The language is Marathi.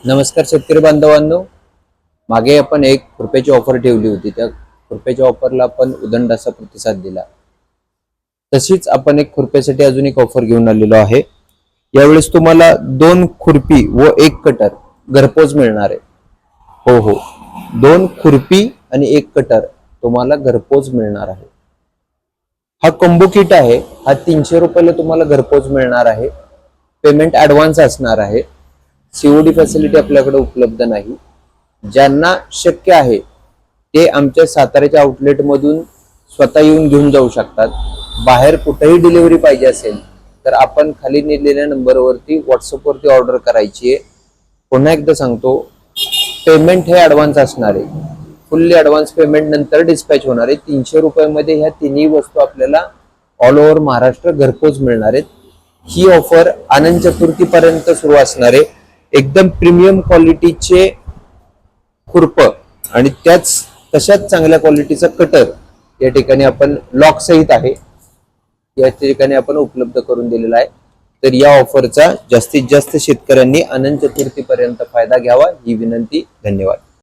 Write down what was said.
नमस्कार शेतकरी बांधवांनो, मागे आपण एक खुरप्याची ऑफर ठेवली होती. त्या खुरप्याच्या ऑफरला आपण उदंड असा प्रतिसाद दिला. तशीच आपण एक खुरप्यासाठी अजून एक ऑफर घेऊन आलेलो आहे. यावेळेस तुम्हाला 2 खुरपी व 1 कटर घरपोच मिळणार आहे. हो, 2 खुरपी आणि 1 कटर तुम्हाला घरपोच मिळणार आहे. हा कॉम्बो किट आहे. हा 300 रुपयाला तुम्हाला घरपोच मिळणार आहे. पेमेंट ऍडव्हान्स असणार आहे. सीओडी फॅसिलिटी आपल्याकडे उपलब्ध नाही. ज्यांना शक्य आहे ते आमच्या साताऱ्याच्या आउटलेट मधून स्वतः येऊन घेऊन जाऊ शकतात. बाहेर कुठेही डिलिव्हरी पाहिजे असेल तर आपण खाली दिलेल्या नंबरवरती व्हॉट्सअपवरती ऑर्डर करायची आहे. पुन्हा एकदा सांगतो, पेमेंट हे ऍडव्हान्स असणार आहे. फुल्ली ऍडव्हान्स पेमेंट नंतर डिस्पॅच होणार आहे. 300 रुपयामध्ये ह्या तिन्ही वस्तू आपल्याला ऑल ओव्हर महाराष्ट्र घरपोच मिळणार आहेत. ही ऑफर अनंत चतुर्थी पर्यंत सुरू असणार आहे. एकदम प्रीमियम क्वालिटीचे खुरप आणि तशाच चांगल्या क्वालिटीचा कटर या ठिकाणी आपण लॉक सहित आहे, या ठिकाणी आपण उपलब्ध करून दिलेला आहे. तर या ऑफरचा जास्तीत जास्त शेतकऱ्यांनी अनंत चतुर्थी पर्यंत फायदा घ्यावा ही विनंती. धन्यवाद.